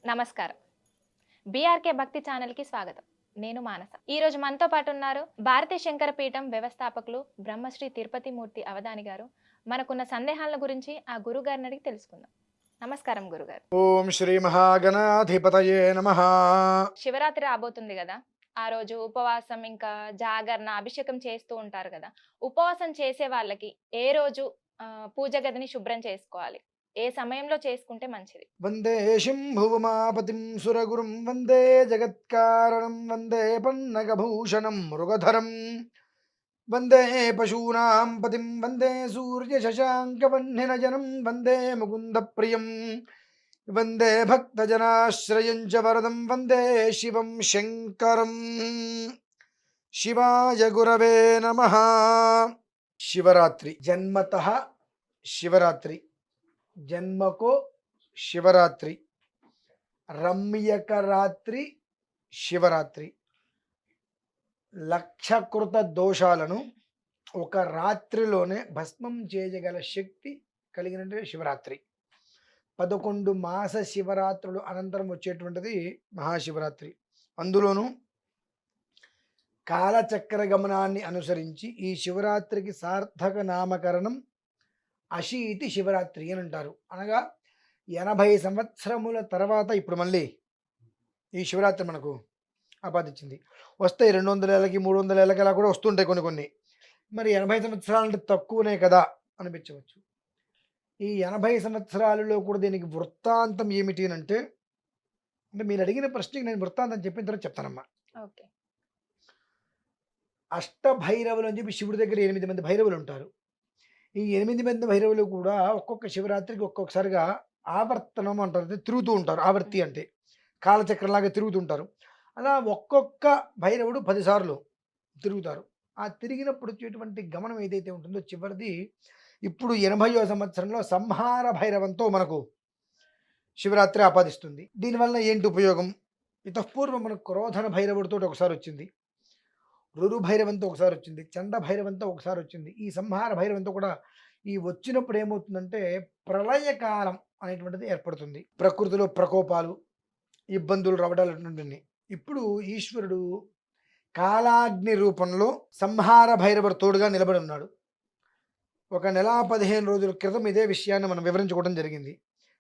నమస్కారం. బీఆర్కే భక్తి ఛానల్‌కి స్వాగతం. నేను మానస. ఈరోజు మనతో పాటు ఉన్నారు భారతీ శంకర పీఠం వ్యవస్థాపకులు బ్రహ్మశ్రీ తిరుపతి మూర్తి అవధాని గారు. మనకున్న సందేహాల గురించి ఆ గురుగారిని అడిగి తెలుసుకుందాం. నమస్కారం గురుగారు. ఓం శ్రీ మహాగణాధిపతయే నమః. శివరాత్రి రాబోతుంది గదా! ఆ రోజు ఉపవాసం ఇంకా జాగరణ, అభిషేకం చేస్తూ ఉంటారు గదా! ఉపవాసం చేసే వాళ్ళకి ఏ రోజు పూజ గదిని శుభ్రం చేసుకోవాలి? ఏ సమయంలో చేసుకుంటే మంచిది? వందే శంభువుమాపతిం సురగురుం వందే జగత్కారణం వందే పన్నగభూషణం మృగధరం వందే పశూనాం పతిం వందే సూర్యశశాంకవహ్నినయనం వందే ముకుందప్రియం వందే భక్తజనాశ్రయం చ వరదం వందే శివం శంకరం. శివాయ గురవే నమః. శివరాత్రి జన్మతః శివరాత్రి, జన్మకో శివరాత్రి, రమ్యక రాత్రి శివరాత్రి. లక్షకృత దోషాలను ఒక రాత్రిలోనే భస్మం చేయగల శక్తి కలిగినటువంటి శివరాత్రి. 11 మాస శివరాత్రులు అనంతరం వచ్చేటువంటిది మహాశివరాత్రి. అందులోనూ కాలచక్ర గమనాన్ని అనుసరించి ఈ శివరాత్రికి సార్థక నామకరణం అశీతి శివరాత్రి అని అంటారు. అనగా 80 సంవత్సరముల తర్వాత ఇప్పుడు మళ్ళీ ఈ శివరాత్రి మనకు ఆపాదించింది. వస్తాయి 200 ఏళ్ళకి 300 ఏళ్ళకి అలా కూడా వస్తుంటాయి కొన్ని కొన్ని. మరి 80 సంవత్సరాలంటే తక్కువనే కదా అనిపించవచ్చు. ఈ 80 సంవత్సరాలలో కూడా దీనికి వృత్తాంతం ఏమిటి అంటే మీరు అడిగిన ప్రశ్నకి నేను వృత్తాంతం చెప్పిన తర్వాత చెప్తానమ్మా. ఓకే. అష్టభైరవులు అని చెప్పి శివుడి దగ్గర 8 మంది భైరవులు ఉంటారు. ఈ 8 మంది భైరవులు కూడా ఒక్కొక్క శివరాత్రికి ఒక్కొక్కసారిగా ఆవర్తనం అంటారు, తిరుగుతూ ఉంటారు. ఆవర్తి అంటే కాలచక్రంలాగా తిరుగుతుంటారు. అలా ఒక్కొక్క భైరవుడు 10 సార్లు తిరుగుతారు. ఆ తిరిగినప్పుడు వచ్చేటువంటి గమనం ఏదైతే ఉంటుందో చివరిది ఇప్పుడు 80వ సంవత్సరంలో సంహార భైరవంతో మనకు శివరాత్రి ఆపాదిస్తుంది. దీనివల్ల ఏంటి ఉపయోగం? ఇతఃపూర్వం మనకు క్రోధన భైరవుడితో ఒకసారి వచ్చింది, రురు భైరవంతో ఒకసారి వచ్చింది, చండ భైరవంతో ఒకసారి వచ్చింది. ఈ సంహార భైరవంతో కూడా ఈ వచ్చినప్పుడు ఏమవుతుందంటే ప్రళయకాలం అనేటువంటిది ఏర్పడుతుంది. ప్రకృతిలో ప్రకోపాలు, ఇబ్బందులు రావడాలు అటువంటివి. ఇప్పుడు ఈశ్వరుడు కాలాగ్ని రూపంలో సంహార భైరవుడు తోడుగా నిలబడి ఉన్నాడు. ఒక నెల 15 రోజుల క్రితం ఇదే విషయాన్ని మనం వివరించుకోవడం జరిగింది.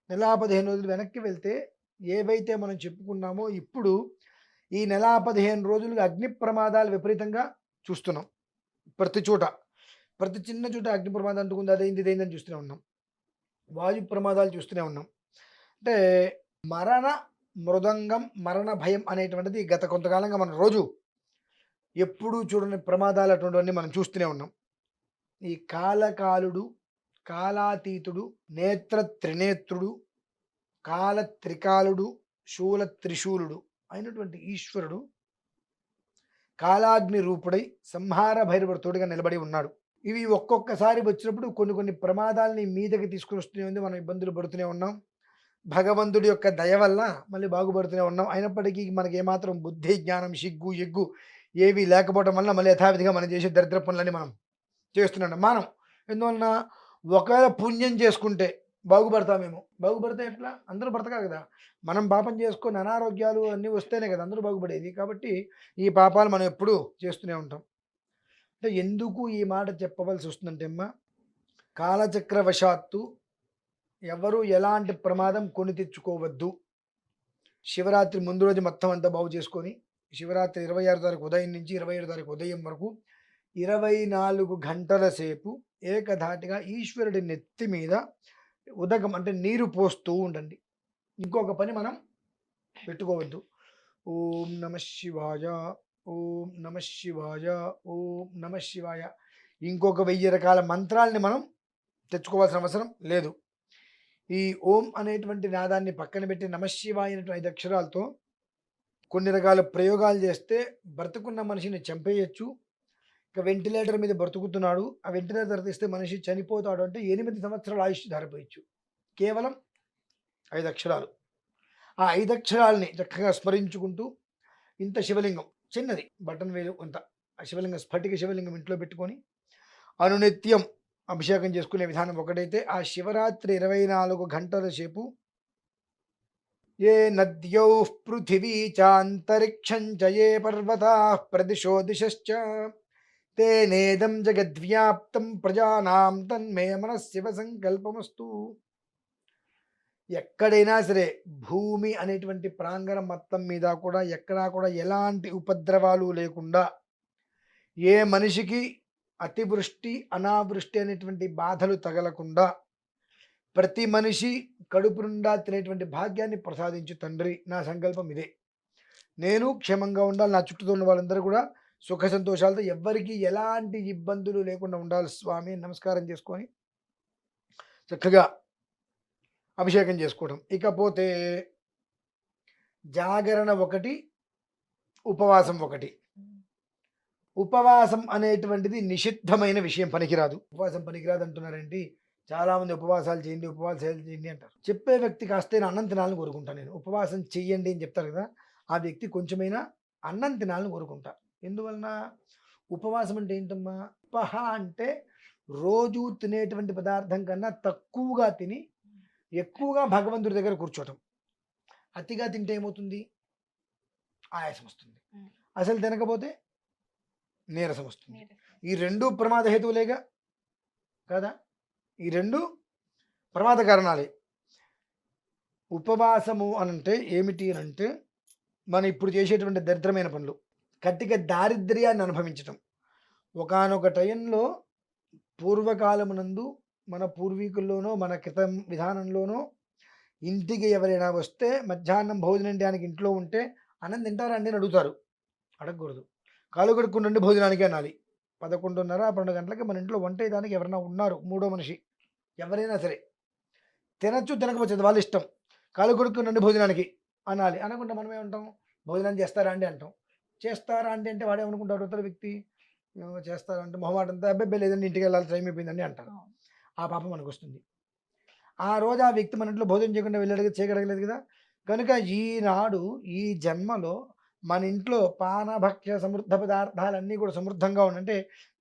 నెల 15 రోజులు వెనక్కి వెళ్తే ఏవైతే మనం చెప్పుకున్నామో ఇప్పుడు ఈ నెల 15 రోజులుగా అగ్ని ప్రమాదాలు విపరీతంగా చూస్తున్నాం. ప్రతి చోట, ప్రతి చిన్న చోట అగ్ని ప్రమాదం అంటుకుంది, అదైంది ఇదైందని చూస్తూనే ఉన్నాం. వాయు ప్రమాదాలు చూస్తూనే ఉన్నాం. అంటే మరణ మృదంగం, మరణ భయం అనేటువంటిది గత కొంతకాలంగా మనం రోజు ఎప్పుడూ చూడని ప్రమాదాలు అటువంటివన్నీ మనం చూస్తూనే ఉన్నాం. ఈ కాలకాలుడు, కాలాతీతుడు, నేత్ర త్రినేత్రుడు, కాల త్రికాలుడు, శూల త్రిశూలుడు అయినటువంటి ఈశ్వరుడు కాలాగ్ని రూపుడై సంహార భైరవుడు తోడుగా నిలబడి ఉన్నాడు. ఇవి ఒక్కొక్కసారి వచ్చినప్పుడు కొన్ని కొన్ని ప్రమాదాలని మీదకి తీసుకుని వస్తూనే ఉంది. మనం ఇబ్బందులు పడుతూనే ఉన్నాం. భగవంతుడి యొక్క దయ వల్ల మళ్ళీ బాగుపడుతూనే ఉన్నాం. అయినప్పటికీ మనకి ఏమాత్రం బుద్ధి, జ్ఞానం, సిగ్గు, ఎగ్గు ఏవి లేకపోవడం వల్ల మళ్ళీ యథావిధిగా మనం చేసే దరిద్ర పనులని మనం చేస్తున్నాం. మనం ఎందువలన ఒకవేళ పుణ్యం చేసుకుంటే బాగుపడతామేమో. బాగుపడితే ఎట్లా? అందరూ బ్రతకాలి కదా. మనం పాపం చేసుకొని అనారోగ్యాలు అన్నీ వస్తేనే కదా అందరూ బాగుపడేది. కాబట్టి ఈ పాపాలు మనం ఎప్పుడూ చేస్తూనే ఉంటాం. అంటే ఎందుకు ఈ మాట చెప్పవలసి వస్తుందంటే అమ్మ, కాలచక్రవశాత్తు ఎవరు ఎలాంటి ప్రమాదం కొని తెచ్చుకోవద్దు. శివరాత్రి ముందు రోజు మొత్తం అంతా బాగు చేసుకొని శివరాత్రి 26 తారీఖు ఉదయం నుంచి 27 తారీఖు ఉదయం వరకు 24 గంటల సేపు ఏకధాటిగా ఈశ్వరుడి నెత్తి మీద ఉదకం అంటే నీరు పోస్తూ ఉండండి. ఇంకొక పని మనం పెట్టుకోవద్దు. ఓం నమ శివాయ, ఓం నమ శివాయ, ఓం నమ శివాయ. ఇంకొక 1000 రకాల మంత్రాలని మనం తెచ్చుకోవాల్సిన అవసరం లేదు. ఈ ఓం అనేటువంటి నాదాన్ని పక్కన పెట్టి నమశివాయ అనేటువంటి 5 అక్షరాలతో కొన్ని రకాల ప్రయోగాలు చేస్తే బ్రతుకున్న మనిషిని చంపేయచ్చు. ఇక వెంటిలేటర్ మీద బ్రతుకుతున్నాడు, ఆ వెంటిలేటర్ తీస్తే మనిషి చనిపోతాడు అంటే 8 సంవత్సరాల ఆయుష్ ధారిపోయచ్చు. కేవలం 5 అక్షరాలు. ఆ 5 అక్షరాలని చక్కగా స్మరించుకుంటూ ఇంత శివలింగం చిన్నది బటన్ వేలు అంత ఆ శివలింగం, స్ఫటిక శివలింగం ఇంట్లో పెట్టుకొని అనునిత్యం అభిషేకం చేసుకునే విధానం ఒకటైతే, ఆ శివరాత్రి 24 గంటల సేపు ఏ నద్యౌ పృథివీ చాంతరిక్షం చ ఏ పర్వతా ప్రదిశో దిశశ్చ తేనేదం జగద్వ్యాప్తం ప్రజానాం తన్మే మనస్సివ సంకల్పమస్తు. ఎక్కడైనా సరే భూమి అనేటువంటి ప్రాంగణం మొత్తం మీద కూడా ఎక్కడా కూడా ఎలాంటి ఉపద్రవాలు లేకుండా, ఏ మనిషికి అతివృష్టి అనావృష్టి అనేటువంటి బాధలు తగలకుండా ప్రతి మనిషి కడుపు నిండా తినేటువంటి భాగ్యాన్ని ప్రసాదించు తండ్రి. నా సంకల్పం ఇదే. నేను క్షేమంగా ఉండాలి, నా చుట్టూ ఉన్న వాళ్ళందరూ కూడా సుఖ సంతోషాలతో, ఎవ్వరికీ ఎలాంటి ఇబ్బందులు లేకుండా ఉండాలి స్వామి. నమస్కారం చేసుకొని చక్కగా అభిషేకం చేసుకోవడం. ఇకపోతే జాగరణ ఒకటి, ఉపవాసం ఒకటి. ఉపవాసం అనేటువంటిది నిషిద్ధమైన విషయం, పనికిరాదు. ఉపవాసం పనికిరాదు అంటున్నారేంటి? చాలామంది ఉపవాసాలు చేయండి, ఉపవాసాలు చేయండి అంటారు. చెప్పే వ్యక్తి కాస్తైనా అన్నం తినాలని కోరుకుంటాను నేను. ఉపవాసం చెయ్యండి అని చెప్తారు కదా, ఆ వ్యక్తి కొంచెమైనా అన్నం తినాలని కోరుకుంటా. ఎందువలన? ఉపవాసం అంటే ఏంటమ్మా? ఉపహ అంటే రోజు తినేటువంటి పదార్థం కన్నా తక్కువగా తిని ఎక్కువగా భగవంతుడి దగ్గర కూర్చోవటం. అతిగా తింటే ఏమవుతుంది? ఆయాసం వస్తుంది. అసలు తినకపోతే నీరసం వస్తుంది. ఈ రెండు ప్రమాద హేతువులేగా కదా? ఈ రెండు ప్రమాద కారణాలే. ఉపవాసము అనంటే ఏమిటి అనంటే, మనం ఇప్పుడు చేసేటువంటి దరిద్రమైన పనులు, కట్టిక దారిద్ర్యాన్ని అనుభవించటం. ఒకానొక టైంలో పూర్వకాలమునందు మన పూర్వీకుల్లోనో మన క్రితం విధానంలోనో ఇంటికి ఎవరైనా వస్తే మధ్యాహ్నం భోజనం చేయడానికి ఇంట్లో ఉంటే అన్నం తింటారా అండి అని అడుగుతారు. అడగకూడదు. కాలు కడుక్కుంటుండి భోజనానికి అనాలి. 11:30, 12 గంటలకి మన ఇంట్లో వంట చేయడానికి ఎవరైనా ఉన్నారు, మూడో మనిషి ఎవరైనా సరే, తినచ్చు తినకపోతే వాళ్ళ ఇష్టం, కాలు కడుక్కుంటుండి భోజనానికి అనాలి. అనకుండా మనం ఏమంటాం? భోజనం చేస్తారా అండి అంటాం. చేస్తారా అండి అంటే వాడేమనుకుంటాడు అవతల వ్యక్తి? చేస్తారా అంటే మొహమాటంతో అబ్బాయి లేదండి ఇంటికి వెళ్ళాలి టైం అయిపోయిందండి అంటారు. ఆ పాపం మనకు వస్తుంది. ఆ రోజు ఆ వ్యక్తి మన ఇంట్లో భోజనం చేయకుండా చేయగలగలేదు కదా. కనుక ఈనాడు ఈ జన్మలో మన ఇంట్లో పానభక్ష్య సమృద్ధ పదార్థాలన్నీ కూడా సమృద్ధంగా ఉండంటే,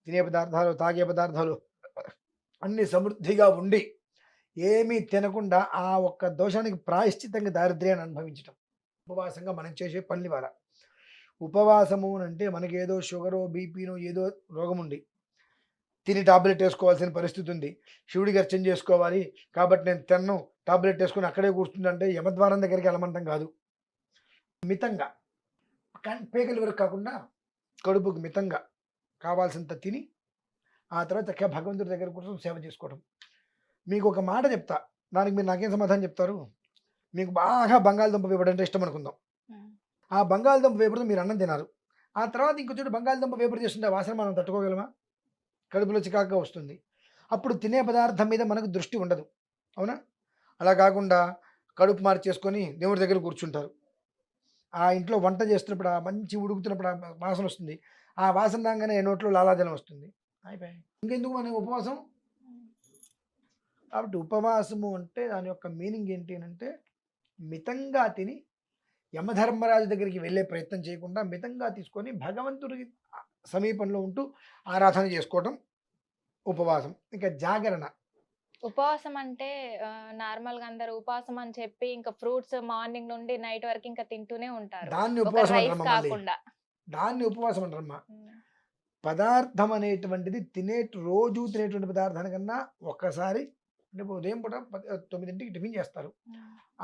తినే పదార్థాలు తాగే పదార్థాలు అన్నీ సమృద్ధిగా ఉండి ఏమీ తినకుండా ఆ ఒక్క దోషానికి ప్రాయశ్చిత్తంగా దారిద్ర్యాన్ని అనుభవించటం ఉపవాసంగా మనం చేసే పనులు. వాళ్ళ ఉపవాసము అంటే మనకి ఏదో షుగరో బీపీనో ఏదో రోగం ఉండి తిని టాబ్లెట్ వేసుకోవాల్సిన పరిస్థితి ఉంది, శివుడికి అర్చన చేసుకోవాలి కాబట్టి నేను తిన్ను, టాబ్లెట్ వేసుకుని అక్కడే కూర్చుందంటే యమద్వారం దగ్గరికి వెళ్ళమంటాం కాదు. మితంగా, పేకల వరకు కాకుండా కడుపుకి మితంగా కావాల్సినంత తిని ఆ తర్వాత చక్కగా భగవంతుడి దగ్గర కూర్చొని సేవ చేసుకోవడం. మీకు ఒక మాట చెప్తా, దానికి మీరు నాకేం సమాధానం చెప్తారు? మీకు బాగా బంగాళదుంప వేపుడు అంటే ఇష్టం అనుకుందాం. ఆ బంగాళదుంప వేపుడు మీరు అన్నం తినారు, ఆ తర్వాత ఇంకొంచెం బంగాళదుంప వేపుడు చేస్తుంటే ఆ వాసన మనం తట్టుకోగలమా? కడుపులో చికాకుగా వస్తుంది. అప్పుడు తినే పదార్థం మీద మనకు దృష్టి ఉండదు, అవునా? అలా కాకుండా కడుపు మార్చేసుకొని దేవుడి దగ్గర కూర్చుంటారు. ఆ ఇంట్లో వంట చేస్తున్నప్పుడు ఆ మంచి ఉడుకుతున్నప్పుడు ఆ వాసన వస్తుంది, ఆ వాసన రాగానే నోట్లో లాలాజలం వస్తుంది, అయిపోయి ఇంకెందుకు మన ఉపవాసం? కాబట్టి ఉపవాసము అంటే దాని యొక్క మీనింగ్ ఏంటి అంటే, మితంగా తిని యమధర్మరాజు దగ్గరికి వెళ్ళే ప్రయత్నం చేయకుండా మితంగా తీసుకొని భగవంతుడి సమీపంలో ఉంటూ ఆరాధన చేసుకోవటం ఉపవాసం. ఇంకా జాగరణ. ఉపవాసం అంటే నార్మల్‌గా అందరూ ఉపవాసం అని చెప్పి ఇంకా ఫ్రూట్స్ మార్నింగ్ నుండి నైట్ వరకు ఇంకా తింటూనే ఉంటారు. దాన్ని ఒక ఉపవాసం రైస్ అంటారమ్మా. మళ్ళీ కాకుండా. దాన్ని ఉపవాసం అంటారమ్మా. హ్మ్. పదార్థం అనేటువంటిది రోజు తినేటువంటి పదార్థానికన్నా ఒక్కసారి అంటే ఉదయం పూట 9కి టిఫిన్ చేస్తారు.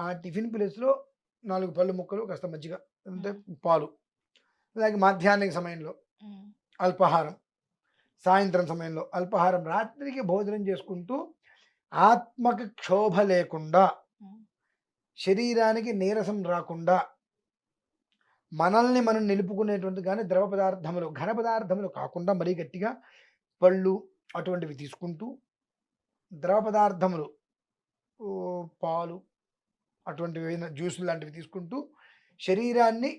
ఆ టిఫిన్ ప్లేస్లో 4 పళ్ళు ముక్కలు కాస్త మజ్జిగ అంటే పాలు, అలాగే మధ్యాహ్నం సమయంలో అల్పాహారం, సాయంత్రం సమయంలో అల్పాహారం, రాత్రికి భోజనం చేసుకుంటూ ఆత్మకు క్షోభ లేకుండా, శరీరానికి నీరసం రాకుండా మనల్ని మనం నిలుపుకునేటువంటి కానీ ద్రవ పదార్థములు ఘన పదార్థములు కాకుండా మరీ గట్టిగా పళ్ళు అటువంటివి తీసుకుంటూ, ద్రవ పదార్థములు పాలు అటువంటివి జ్యూసులు లాంటివి తీసుకుంటూ శరీరాన్ని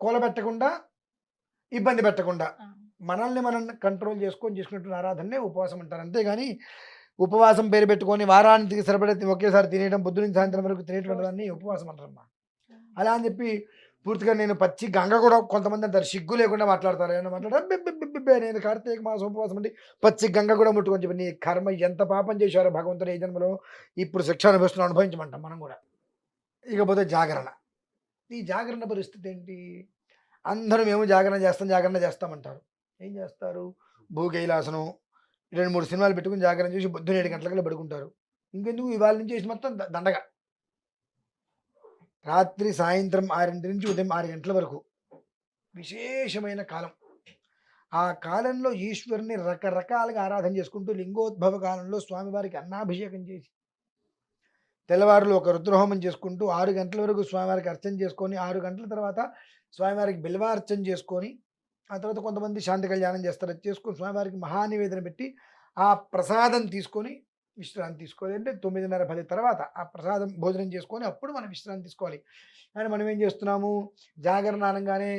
కూలబెట్టకుండా ఇబ్బంది పెట్టకుండా మనల్ని మనం కంట్రోల్ చేసుకున్నటువంటి ఆరాధనే ఉపవాసం అంటారు. అంతేగాని ఉపవాసం పేరు పెట్టుకొని వారానికి సరిపడే ఒకేసారి తినేయడం, పొద్దు నుంచి సాయంత్రం వరకు తినేటువంటి దాన్ని ఉపవాసం అంటారమ్మా. అలా అని చెప్పి పూర్తిగా నేను పచ్చి గంగ కూడా కొంతమంది అంటారు, సిగ్గు లేకుండా మాట్లాడతారు. ఏమన్నా మాట్లాడే నేను కార్తీక మాసం ఉపవాసం అంటే పచ్చి గంగ కూడా ముట్టుకొని చెప్పి నీ కర్మ ఎంత పాపం చేశారో భగవంతుడు ఈ జన్మలో ఇప్పుడు శిక్ష అనుభవిస్తున్నాం, అనుభవించమంటాం మనం కూడా. ఇకపోతే జాగరణ. ఈ జాగరణ పరిస్థితి ఏంటి? అందరూ మేము జాగరణ చేస్తాం, జాగరణ చేస్తామంటారు. ఏం చేస్తారు? భూకైలాసనం 2, 3 సినిమాలు పెట్టుకొని జాగరణ చేసి పొద్దున్న 7 గంటలకల్లా పడుకుంటారు. ఇంకెందుకు ఇవాళ నుంచి చేసి మొత్తం దండగ. రాత్రి సాయంత్రం 6 నుంచి ఉదయం 6 గంటల వరకు విశేషమైన కాలం. ఆ కాలంలో ఈశ్వరుని రకరకాలుగా ఆరాధన చేసుకుంటూ లింగోద్భవ కాలంలో స్వామివారికి అన్నాభిషేకం చేసి తెల్లవారులు ఒక రుద్రహోమం చేసుకుంటూ 6 గంటల వరకు స్వామివారికి అర్చన చేసుకొని 6 గంటల తర్వాత స్వామివారికి బిల్వార్చన చేసుకొని ఆ తర్వాత కొంతమంది శాంతి కళ్యాణం చేస్తారు. అది చేసుకొని స్వామివారికి మహానివేదన పెట్టి ఆ ప్రసాదం తీసుకొని విశ్రాంతి తీసుకోవాలి. అంటే 9:30, 10 తర్వాత ఆ ప్రసాదం భోజనం చేసుకొని అప్పుడు మనం విశ్రాంతి తీసుకోవాలి. కానీ మనం ఏం చేస్తున్నాము? జాగరణ అనగానే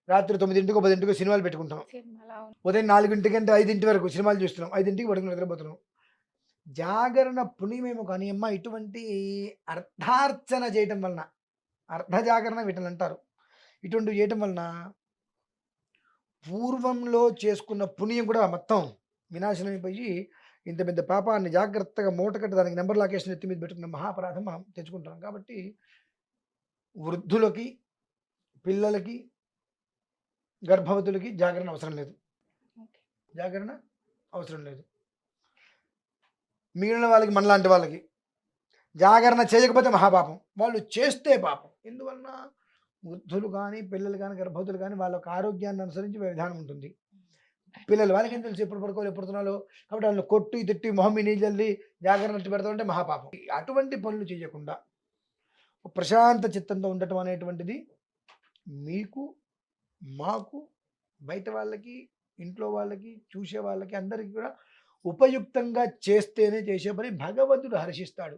రాత్రి 9:00కో 10:00కో సినిమాలు పెట్టుకుంటాం. సినిమాలో అవును. ఉదయం 4 అంటే 5 వరకు సినిమాలు చూస్తున్నాం. 5కి పడుకుని నిద్రపోతున్నాం. జాగరణ పుణ్యమేమో కానీ అమ్మ ఇటువంటి అర్ధార్చన చేయటం వలన అర్ధ జాగరణ వీటిని అంటారు. ఇటువంటివి చేయటం వలన పూర్వంలో చేసుకున్న పుణ్యం కూడా మొత్తం వినాశనం అయిపోయి ఇంత పెద్ద పాపాన్ని జాగ్రత్తగా మూటకట్టి దానికి నెంబర్ లాకేషన్ ఎత్తి మీద పెట్టుకున్న మహాపరాధం మనం తెచ్చుకుంటాం. కాబట్టి వృద్ధులకి, పిల్లలకి, గర్భవతులకి జాగరణ అవసరం లేదు. ఓకే. జాగరణ అవసరం లేదు. మిగిలిన వాళ్ళకి మనలాంటి వాళ్ళకి జాగరణ చేయకపోతే మహాపాపం, వాళ్ళు చేస్తే పాపం. ఎందువలన? వృద్ధులు కానీ, పిల్లలు కానీ, గర్భవతులు కానీ వాళ్ళ యొక్క ఆరోగ్యాన్ని అనుసరించి విధానం ఉంటుంది. పిల్లలు వాళ్ళకి ఏం తెలుసు ఎప్పుడు పడుకోవాలి, ఎప్పుడు తినాలో. కాబట్టి వాళ్ళు కొట్టి తిట్టి మొహం మీద నీళ్ళు చల్లి జాగరణ ఎత్తి పెడతామంటే మహాపాపం. అటువంటి పనులు చేయకుండా ప్రశాంత చిత్తంతో ఉండటం అనేటువంటిది మీకు, మాకు, బయట వాళ్ళకి, ఇంట్లో వాళ్ళకి, చూసే వాళ్ళకి అందరికీ కూడా ఉపయుక్తంగా చేస్తేనే చేసే పని భగవంతుడు హర్షిస్తాడు.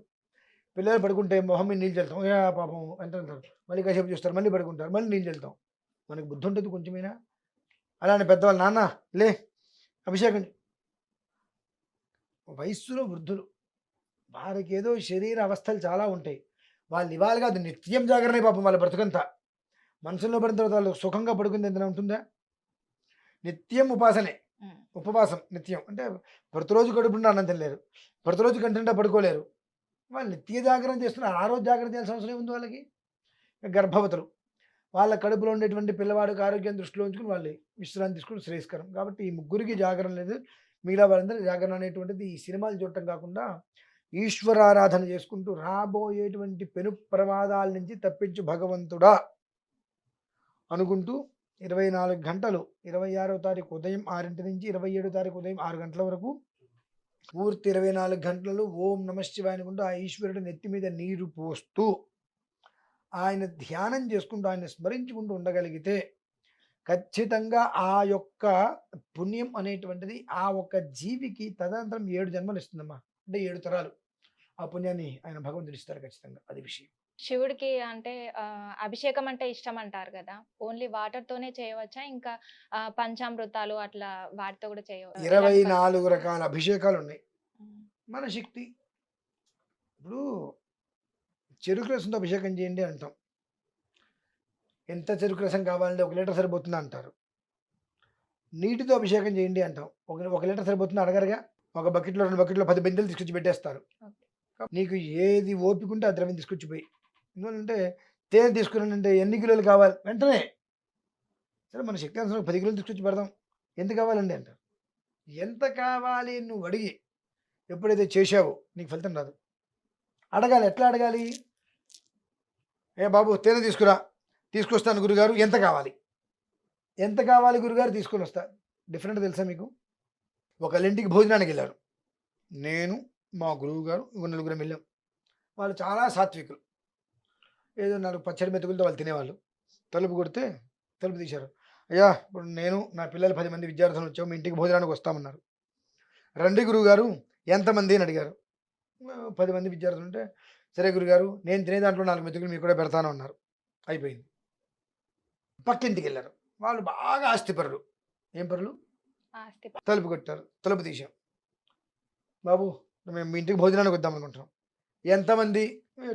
పిల్లలు పడుకుంటే మొహం మీద నీళ్ళు చల్లుతాం, పాపం ఎంత అంటారు, మళ్ళీ కాసేపు చూస్తారు, మళ్ళీ పడుకుంటారు, మళ్ళీ నీళ్ళు చల్లుతాం. మనకు బుద్ధి ఉంటుంది కొంచెమైనా. అలానే పెద్దవాళ్ళు నాన్న లే అభిషేకం. వయస్సులో వృద్ధులు వారికి ఏదో శరీర అవస్థలు చాలా ఉంటాయి. వాళ్ళు ఇవాళ కాదు నిత్యం జాగరణే పాపం వాళ్ళ బ్రతుకంతా. మనసులో పడిన తర్వాత వాళ్ళు సుఖంగా పడుకుంది ఏదైనా ఉంటుందా? నిత్యం ఉపాసనే, ఉపవాసం నిత్యం. అంటే ప్రతిరోజు కడుపుండా అన్నం తినలేరు, ప్రతిరోజు కంటిండా పడుకోలేరు. వాళ్ళు నిత్య జాగరణ చేస్తున్నారు. ఆ రోజు జాగ్రత్త చేయాల్సిన అవసరం ఏముంది వాళ్ళకి? గర్భవతులు వాళ్ళ కడుపులో ఉండేటువంటి పిల్లవాడికి ఆరోగ్యం దృష్టిలో ఉంచుకుని వాళ్ళు విశ్రాంతి తీసుకుని శ్రేయస్కరం. కాబట్టి ఈ ముగ్గురికి జాగరణ లేదు. మిగతా వాళ్ళందరూ జాగరణ అనేటువంటిది ఈ సినిమాలు చూడటం కాకుండా ఈశ్వరారాధన చేసుకుంటూ రాబోయేటువంటి పెను ప్రమాదాల నుంచి తప్పించు భగవంతుడా అనుకుంటూ 24 గంటలు 26వ తారీఖు ఉదయం 6 నుంచి 27వ తారీఖు ఉదయం 6 గంటల వరకు పూర్తి 24 గంటలు ఓం నమఃశివాయ అనుకుంటూ ఆ ఈశ్వరుడి నెత్తి మీద నీరు పోస్తూ ఆయన ధ్యానం చేసుకుంటూ ఆయన స్మరించుకుంటూ ఉండగలిగితే ఖచ్చితంగా ఆ యొక్క పుణ్యం అనేటువంటిది ఆ ఒక్క జీవికి తదనంతరం 7 జన్మలు ఇస్తుందమ్మా. అంటే 7 తరాలు ఆ పుణ్యాన్ని ఆయన భగవంతుడు ఇస్తారు ఖచ్చితంగా. అది విషయం. శివుడికి అంటే అభిషేకం అంటే ఇష్టం అంటారు కదా. ఓన్లీ వాటర్ తోనే చేయవచ్చా? ఇంకా పంచామృతాలు అట్లా వాటితో కూడా 24 రకాల అభిషేకాలు ఉన్నాయి. ఉమ్. మన శక్తి. ఇప్పుడు చెరుకు రసంతో అభిషేకం చేయండి అంటాం. ఎంత చెరుకు రసం కావాలంటే 1 లీటర్ సరిపోతుందా అంటారు. నీటితో అభిషేకం చేయండి అంటాం. 1 లీటర్ సరిపోతుందా అడగరుగా. ఒక బకెట్లో 2 బకెట్లో 10 బిందెలు తీసుకొచ్చి పెట్టేస్తారు. నీకు ఏది ఓపిక ఉంటే ఆ ద్రవ్యం తీసుకొచ్చిపోయి. ఎందుకంటే తేనె తీసుకున్నానంటే ఎన్ని కిలోలు కావాలి వెంటనే. సరే మన శక్తి అనుసారం 10 కిలోలు తీసుకొచ్చి పెడదాం. ఎంత కావాలండి అంటారు. ఎంత కావాలి నువ్వు అడిగి ఎప్పుడైతే చేసావో నీకు ఫలితం రాదు. అడగాలి. ఎట్లా అడగాలి? ఏ బాబు తేనె తీసుకురా. తీసుకొస్తాను గురుగారు. ఎంత కావాలి? ఎంత కావాలి గురుగారు? తీసుకొని వస్తా. డిఫరెంట్ తెలుసా మీకు? ఒకళ్ళింటికి భోజనానికి వెళ్ళారు. నేను మా గురువు గారు ఇంకో 4 వెళ్ళాం. వాళ్ళు చాలా సాత్వికులు. ఏదో 4 పచ్చడి మెతుకులతో వాళ్ళు తినేవాళ్ళు. తలుపు కొడితే తలుపు తీశారు. అయ్యా ఇప్పుడు నేను నా పిల్లలు 10 మంది విద్యార్థులు వచ్చాము, మీ ఇంటికి భోజనానికి వస్తామన్నారు. రండి గురువుగారు ఎంతమంది అని అడిగారు. 10 మంది విద్యార్థులు ఉంటే సరే గురుగారు నేను తినే దాంట్లో 4 మెతుకులు మీకు కూడా పెడతాను అన్నారు. అయిపోయింది. పక్కింటికి వెళ్ళారు. వాళ్ళు బాగా ఆస్తిపరులు. ఏం పరులు? ఆస్తి. తలుపు కొట్టారు. తలుపు తీసాం. బాబు మేము మీ ఇంటికి భోజనానికి వద్దాం అనుకుంటున్నాం. ఎంతమంది?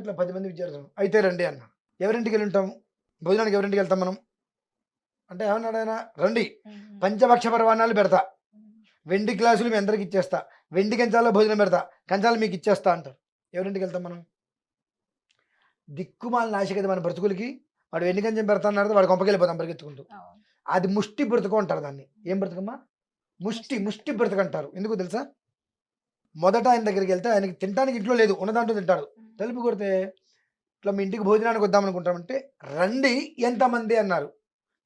ఇట్లా 10 మంది విద్యార్థులు. అయితే రండి అన్నారు. ఎవరింటికి వెళ్ళి ఉంటాము? భోజనానికి ఎవరింటికి వెళ్తాం మనం అంటే ఏమన్నాడు ఆయన? రండి పంచభక్ష పరవాణాలు పెడతా, వెండి గ్లాసులు మీ అందరికి ఇచ్చేస్తా, వెండి కంచాల్లో భోజనం పెడతా, కంచాలు మీకు ఇచ్చేస్తా అంటారు. ఎవరింటికి వెళ్తాం మనం? దిక్కుమాలిన ఆశ కదా మన బ్రతుకులకి. వాడు ఎన్ని కంచెం పెడతాన్నాడు వాడు కొంపకెళ్ళిపోతాం పరిగెత్తుకుంటూ. అవును. అది ముష్టి బ్రతుకు అంటారు దాన్ని. ఏం బ్రతుకమ్మా? ముష్టి ముష్టి బ్రతుకు అంటారు. ఎందుకో తెలుసా? మొదట ఆయన దగ్గరికెళ్తే ఆయనకి తినటానికి ఇంట్లో లేదు. ఉన్న దాంట్లో తింటాడు. తలుపు కొడితే ఇట్లా మీ ఇంటికి భోజనానికి వద్దాం అనుకుంటామంటే, "రండి ఎంతమంది" అన్నారు.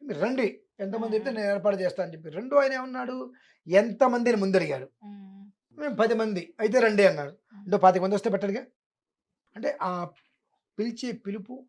"మీరు రండి ఎంతమంది చెప్తే నేను ఏర్పాటు చేస్తా" అని చెప్పి. రెండో ఆయన ఏమన్నాడు? ఎంతమంది అని ముందడిగాడు. ఉమ్, మేము 10 మంది. అయితే రండి అన్నాడు. ఇంకో 25 మంది వస్తే పెట్టడుగా. అంటే ఆ పిలిచే పిలుపు